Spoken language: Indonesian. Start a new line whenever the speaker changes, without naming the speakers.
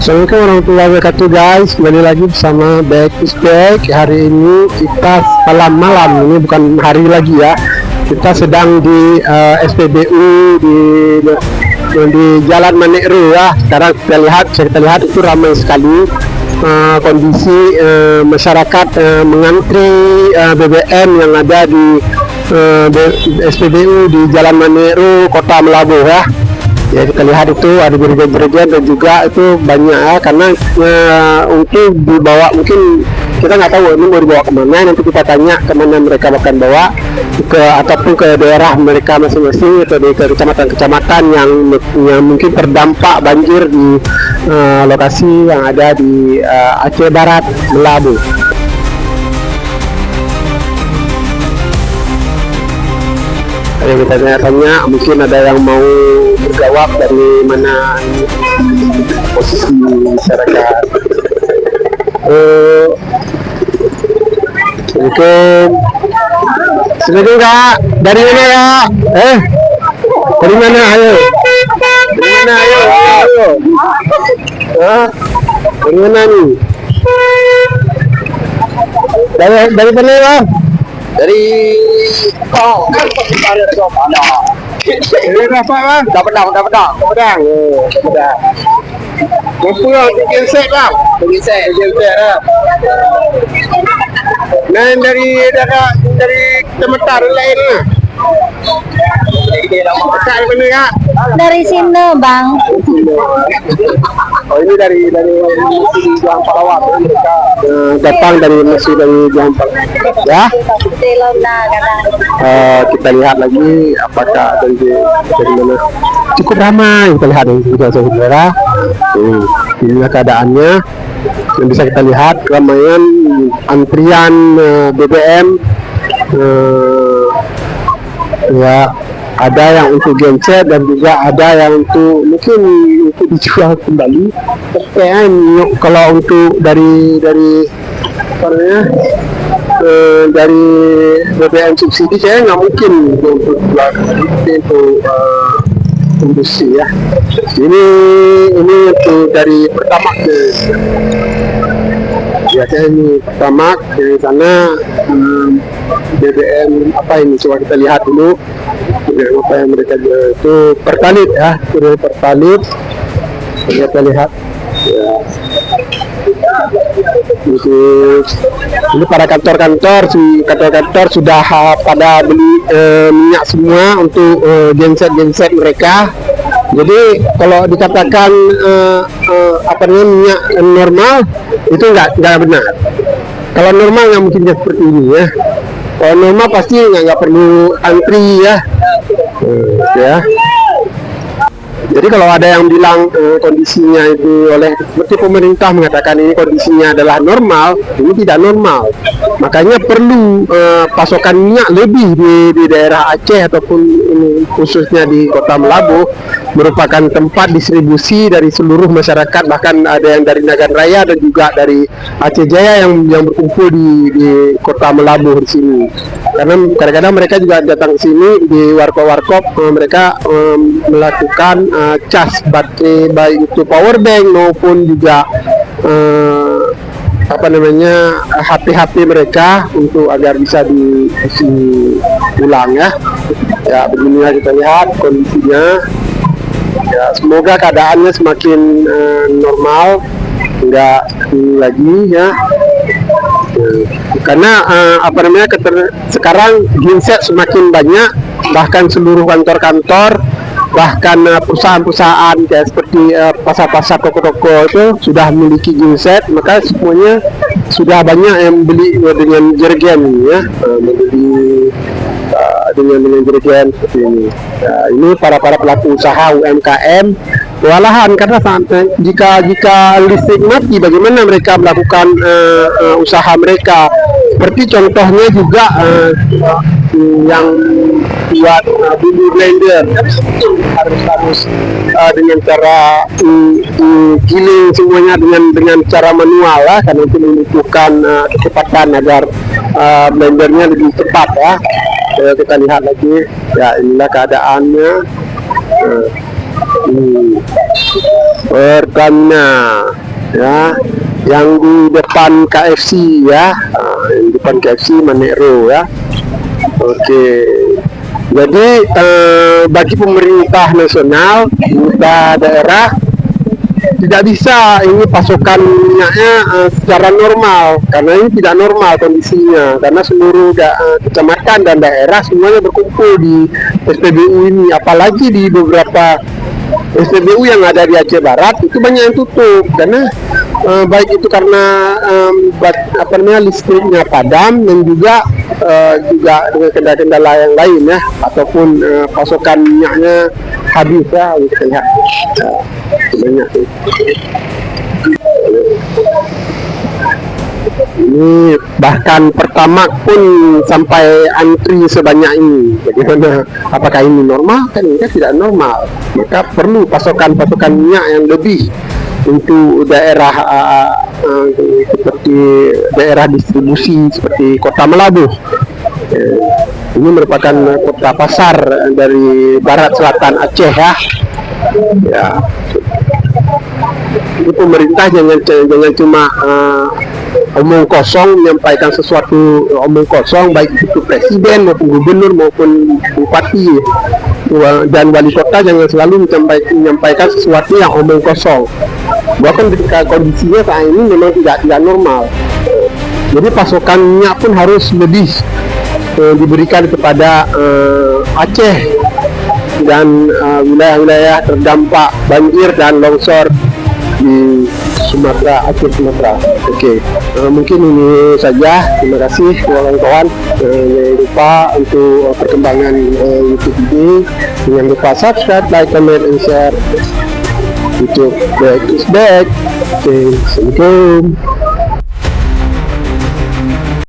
Assalamualaikum warahmatullahi wabarakatuh guys, kembali lagi bersama Back is Back. Hari ini kita malam ini bukan hari lagi ya. Kita sedang di SPBU di Jalan Manekro ya. Sekarang kita lihat itu ramai sekali kondisi masyarakat mengantri BBM yang ada di SPBU di Jalan Manekro, Kota Melabuh ya. Ya, kita lihat itu ada jerigen-jerigen dan juga itu banyak ya, karena untuk dibawa, mungkin kita nggak tahu ini mau dibawa kemana. Nanti kita tanya kemana mereka akan bawa, ataupun ke daerah mereka masing-masing atau ke kecamatan-kecamatan yang mungkin terdampak banjir di lokasi yang ada di Aceh Barat, Melabuh. Ayo kita tanya, mungkin ada yang mau berjawab dari mana posisi masyarakat. Assalamualaikum. Assalamualaikum Kak. Dari mana Kak? Dari mana ayo? Dari mana ayo? Dari mana nih? Dari mana ya? Dari Ini apa bang? Dapat pedang. Mampu lah, bikin set lah. Nah, dari kecamatan lain lah. Kak, mana Kak?
Dari sini bang.
Oh, ini dari Jalan Palawat. Mereka datang dari masih dari Jalan Palawat ya. Kita lihat lagi apakah dari mana. Cukup ramai, kita lihat ini saudara. Inilah keadaannya yang bisa kita lihat, keramaian antrian BBM ya. Ada yang untuk genset dan juga ada yang untuk mungkin untuk dijual kembali. Kalau untuk dari apa namanya, dari BBM subsidi saya nggak mungkin untuk industri ya. Ini untuk dari pertamax biasanya ini pertamax dari sana. BBM apa ini, coba kita lihat dulu BBM apa yang mereka jual. Itu Pertalit ya, itu Pertalit. Kita lihat ya. Ini para kantor-kantor sudah pada beli minyak semua untuk genset mereka. Jadi kalau dikatakan apa namanya minyak normal itu nggak benar. Kalau normal nggak mungkin seperti ini ya. Kalau normal pasti nggak perlu antri ya. Ya. Jadi kalau ada yang bilang kondisinya itu seperti pemerintah mengatakan ini kondisinya adalah normal, ini tidak normal. Makanya perlu pasokan minyak lebih di daerah Aceh ataupun ini, khususnya di Kota Melabuh, merupakan tempat distribusi dari seluruh masyarakat, bahkan ada yang dari Nagan Raya dan juga dari Aceh Jaya yang berkumpul di Kota Melabuh di sini. Karena kadang-kadang mereka juga datang ke sini di warkop mereka melakukan cas baterai, baik itu power bank maupun juga apa namanya HP mereka untuk agar bisa diisi ulang ya. Ya, beginilah kita lihat kondisinya. Ya, semoga keadaannya semakin normal, enggak ini lagi ya. Karena apa namanya sekarang genset semakin banyak, bahkan seluruh kantor-kantor, bahkan perusahaan-perusahaan kayak seperti pasar-pasar, toko-toko itu sudah memiliki genset. Maka semuanya sudah banyak yang beli dengan jerigen ya, membeli dengan jerigen seperti ini. Ini para pelaku usaha UMKM kewalahan karena jika listrik mati, bagaimana mereka melakukan usaha mereka. Seperti contohnya juga yang buat bumbu blender harus dengan cara giling semuanya dengan cara manual lah, karena itu membutuhkan kecepatan agar blendernya lebih cepat ya. Kita lihat lagi ya, inilah keadaannya. Pertamina ya, yang di depan KFC ya, yang di depan KFC Manero ya. Oke, jadi bagi pemerintah nasional, pemerintah daerah tidak bisa ini pasokan minyaknya secara normal, karena ini tidak normal kondisinya, karena seluruh kecamatan dan daerah semuanya berkumpul di SPBU ini, apalagi di beberapa SPBU yang ada di Aceh Barat itu banyak yang tutup, karena baik itu karena listriknya padam, dan juga dengan kendala-kendala yang lain ya, ataupun pasokan minyaknya habis ya, gitu ya. Banyak sih. Ini bahkan Pertamax pun sampai antri sebanyak ini. Bagaimana? Apakah ini normal? Kan ini tidak normal. Maka perlu pasokan minyak yang lebih untuk daerah seperti daerah distribusi seperti Kota Melabuh. Ini merupakan kota pasar dari barat selatan Aceh ya. Ya. Jadi pemerintah jangan cuma omong kosong, menyampaikan sesuatu omong kosong, baik itu presiden maupun gubernur maupun bupati dan wali kota, jangan selalu menyampaikan sesuatu yang omong kosong. Bahkan ketika kondisinya saat ini memang tidak normal. Jadi pasokan minyak pun harus lebih diberikan kepada Aceh dan wilayah-wilayah terdampak banjir dan longsor di Sumatera, Aceh Sumatera. Oke, mungkin ini saja. Terima kasih kawan-kawan. Jangan lupa untuk perkembangan YouTube ini, jangan lupa subscribe, like, comment, and share. YouTube back is back. Oke, assalamualaikum.